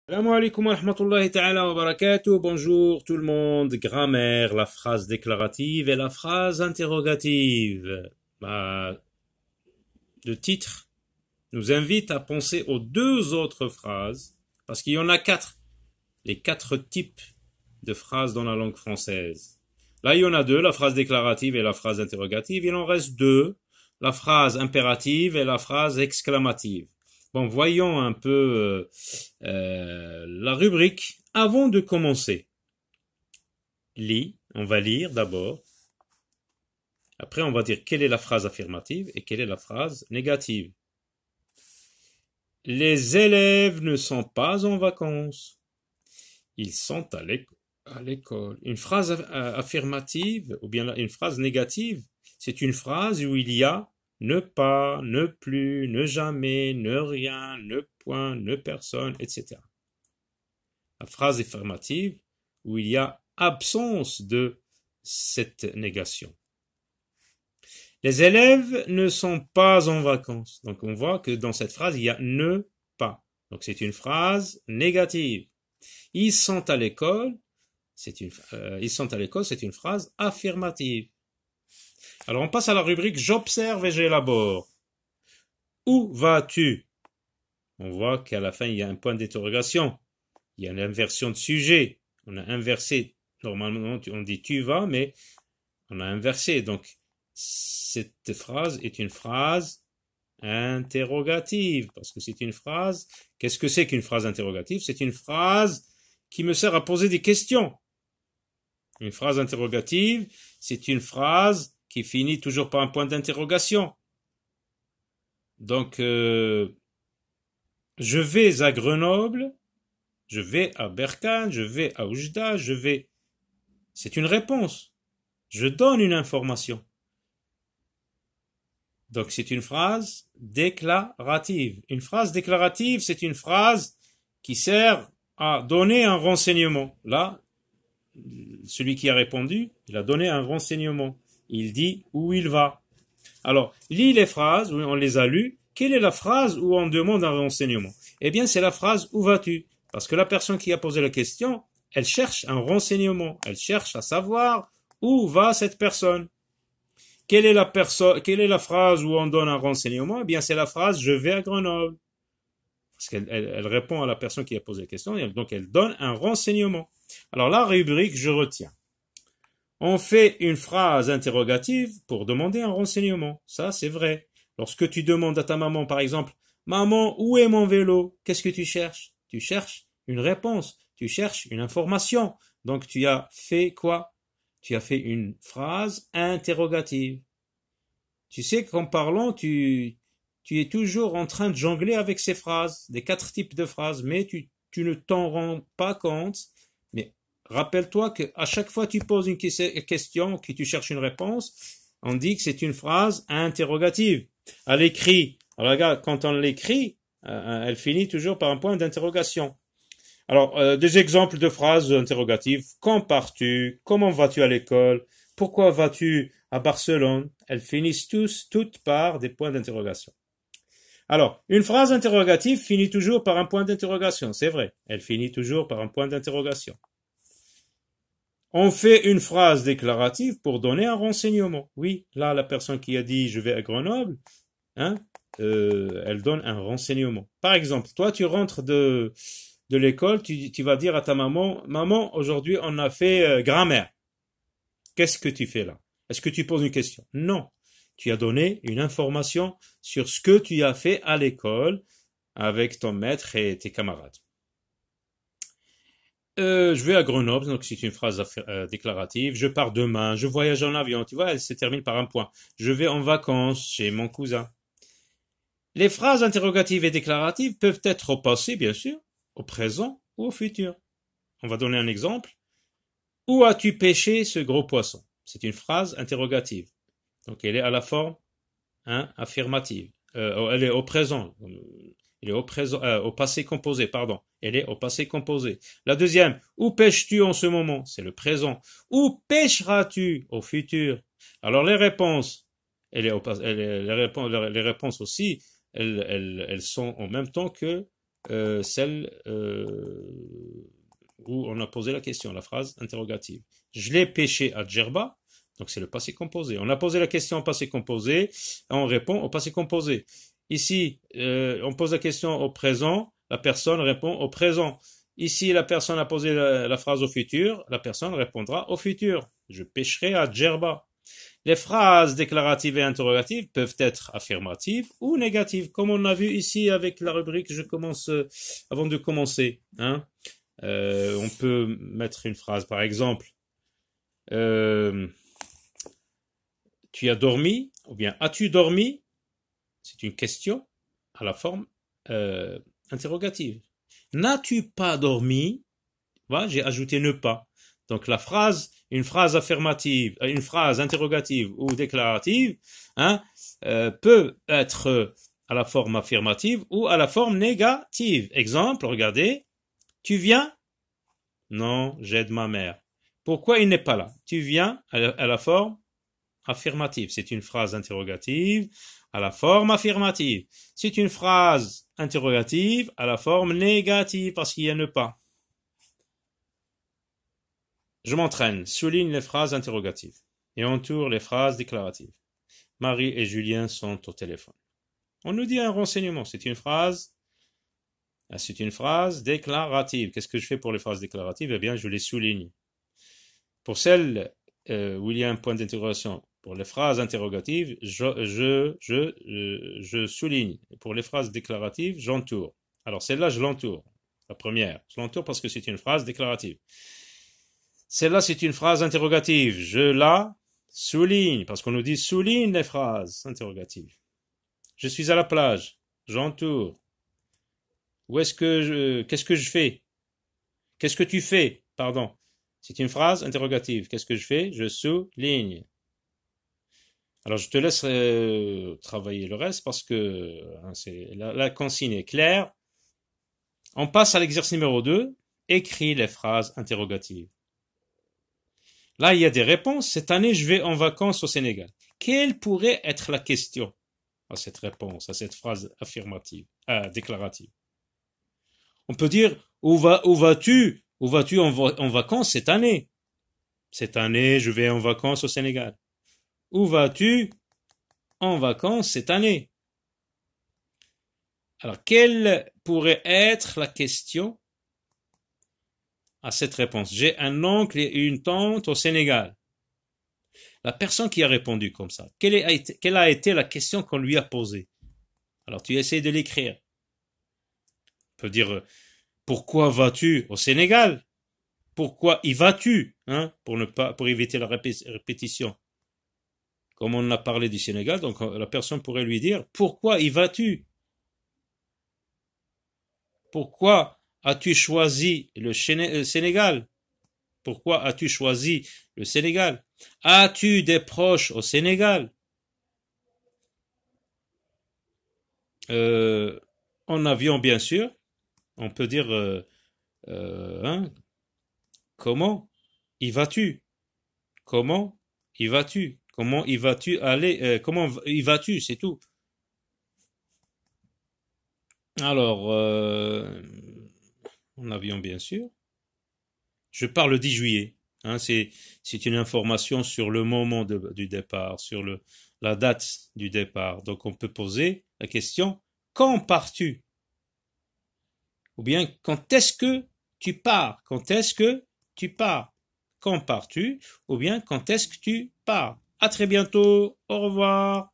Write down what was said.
Assalamu alaikum wa rahmatullahi ta'ala wa barakatuh. Bonjour tout le monde. Grammaire, la phrase déclarative et la phrase interrogative. Le titre nous invite à penser aux deux autres phrases, parce qu'il y en a quatre. Les quatre types de phrases dans la langue française. Là, il y en a deux, la phrase déclarative et la phrase interrogative. Il en reste deux, la phrase impérative et la phrase exclamative. Bon, voyons un peu la rubrique avant de commencer. On va lire d'abord. Après, on va dire quelle est la phrase affirmative et quelle est la phrase négative. Les élèves ne sont pas en vacances. Ils sont à l'école. Une phrase affirmative ou bien une phrase négative, c'est une phrase où il y a ne pas, ne plus, ne jamais, ne rien, ne point, ne personne, etc. La phrase affirmative où il y a absence de cette négation. Les élèves ne sont pas en vacances. Donc on voit que dans cette phrase, il y a ne pas. Donc c'est une phrase négative. Ils sont à l'école, c'est une phrase affirmative. Alors on passe à la rubrique j'observe et j'élabore. Où vas-tu? On voit qu'à la fin il y a un point d'interrogation. Il y a une inversion de sujet. On a inversé. Normalement on dit tu vas, mais on a inversé. Donc cette phrase est une phrase interrogative. Parce que c'est une phrase. Qu'est-ce que c'est qu'une phrase interrogative? C'est une phrase qui me sert à poser des questions. Une phrase interrogative, c'est une phrase qui finit toujours par un point d'interrogation. Donc, je vais à Grenoble, je vais à Berkane, je vais à Oujda, c'est une réponse. Je donne une information. Donc, c'est une phrase déclarative. Une phrase déclarative, c'est une phrase qui sert à donner un renseignement. Là, celui qui a répondu, il a donné un renseignement. Il dit où il va. Alors, lis les phrases, on les a lues. Quelle est la phrase où on demande un renseignement? Eh bien, c'est la phrase où vas-tu? Parce que la personne qui a posé la question, elle cherche un renseignement. Elle cherche à savoir où va cette personne. Quelle est la phrase où on donne un renseignement? Eh bien, c'est la phrase je vais à Grenoble. Parce qu'elle répond à la personne qui a posé la question, et donc elle donne un renseignement. Alors la rubrique, je retiens. On fait une phrase interrogative pour demander un renseignement. Ça, c'est vrai. Lorsque tu demandes à ta maman, par exemple, maman, où est mon vélo? Qu'est-ce que tu cherches? Tu cherches une réponse. Tu cherches une information. Donc tu as fait quoi? Tu as fait une phrase interrogative. Tu sais qu'en parlant, tu es toujours en train de jongler avec ces phrases, des quatre types de phrases, mais tu ne t'en rends pas compte. Mais rappelle-toi qu'à chaque fois que tu poses une question, que tu cherches une réponse, on dit que c'est une phrase interrogative. À l'écrit, alors regarde, quand on l'écrit, elle finit toujours par un point d'interrogation. Alors, des exemples de phrases interrogatives. Quand pars-tu? Comment vas-tu à l'école? Pourquoi vas-tu à Barcelone? Elles finissent toutes par des points d'interrogation. Alors, une phrase interrogative finit toujours par un point d'interrogation, c'est vrai. Elle finit toujours par un point d'interrogation. On fait une phrase déclarative pour donner un renseignement. Oui, là, la personne qui a dit « je vais à Grenoble », elle donne un renseignement. Par exemple, toi, tu rentres de l'école, tu vas dire à ta maman « Maman, aujourd'hui, on a fait grammaire. Qu'est-ce que tu fais là? Est-ce que tu poses une question? Non. Tu as donné une information sur ce que tu as fait à l'école avec ton maître et tes camarades. Je vais à Grenoble, donc c'est une phrase déclarative. Je pars demain, je voyage en avion. Tu vois, elle se termine par un point. Je vais en vacances chez mon cousin. Les phrases interrogatives et déclaratives peuvent être au passé, bien sûr, au présent ou au futur. On va donner un exemple. Où as-tu pêché ce gros poisson? C'est une phrase interrogative. Donc elle est à la forme affirmative. Elle est au présent. Elle est au passé composé, pardon. Elle est au passé composé. La deuxième, où pêches-tu en ce moment? C'est le présent. Où pêcheras-tu au futur? Alors les réponses, les réponses aussi, elles sont en même temps que celles on a posé la question, la phrase interrogative. Je l'ai pêché à Djerba, donc c'est le passé composé. On a posé la question au passé composé, on répond au passé composé. Ici, on pose la question au présent, la personne répond au présent. Ici, la personne a posé la phrase au futur, la personne répondra au futur. Je pêcherai à Djerba. Les phrases déclaratives et interrogatives peuvent être affirmatives ou négatives, comme on a vu ici avec la rubrique je commence avant de commencer. Hein. On peut mettre une phrase, par exemple, tu as dormi, ou bien as-tu dormi? C'est une question à la forme interrogative. N'as-tu pas dormi? Voilà, j'ai ajouté ne pas. Donc la phrase, une phrase affirmative, une phrase interrogative ou déclarative, hein, peut être à la forme affirmative ou à la forme négative. Exemple, regardez, tu viens? Non, j'aide ma mère. Pourquoi il n'est pas là? Tu viens à la forme affirmative. C'est une phrase interrogative à la forme affirmative. C'est une phrase interrogative à la forme négative parce qu'il y a ne pas. Je m'entraîne, souligne les phrases interrogatives et entoure les phrases déclaratives. Marie et Julien sont au téléphone. On nous dit un renseignement, c'est une phrase déclarative. Qu'est-ce que je fais pour les phrases déclaratives? Eh bien, je les souligne. Pour celles où il y a un point d'interrogation, pour les phrases interrogatives, je souligne. Pour les phrases déclaratives, j'entoure. Alors celle-là, je l'entoure. La première, je l'entoure parce que c'est une phrase déclarative. Celle-là, c'est une phrase interrogative. Je la souligne, parce qu'on nous dit souligne les phrases interrogatives. Je suis à la plage, j'entoure. Qu'est-ce que je fais? Qu'est-ce que tu fais? Pardon. C'est une phrase interrogative. Qu'est-ce que je fais? Je souligne. Alors, je te laisse travailler le reste parce que la consigne est claire. On passe à l'exercice numéro 2. Écris les phrases interrogatives. Là, il y a des réponses. Cette année, je vais en vacances au Sénégal. Quelle pourrait être la question à cette réponse, à cette phrase affirmative, déclarative? On peut dire, où vas-tu en vacances cette année? Cette année, je vais en vacances au Sénégal. Où vas-tu en vacances cette année? Alors, quelle pourrait être la question à cette réponse? J'ai un oncle et une tante au Sénégal. La personne qui a répondu comme ça, quelle a été la question qu'on lui a posée? Alors tu essaies de l'écrire. On peut dire, pourquoi vas-tu au Sénégal? Pourquoi y vas-tu? Hein, pour éviter la répétition. Comme on a parlé du Sénégal, donc la personne pourrait lui dire, pourquoi y vas-tu? Pourquoi as-tu choisi le Sénégal? Pourquoi as-tu choisi le Sénégal? As-tu des proches au Sénégal? En avion, bien sûr. On peut dire comment y vas-tu? Comment y vas-tu? Comment y vas-tu aller? Comment y vas-tu? C'est tout. Alors, en avion, bien sûr. Je pars le 10 juillet. Hein, c'est une information sur le moment du départ, sur la date du départ. Donc on peut poser la question, quand pars-tu? Ou bien, quand est-ce que tu pars? Quand est-ce que tu pars? Quand pars-tu? Ou bien, quand est-ce que tu pars? À très bientôt. Au revoir.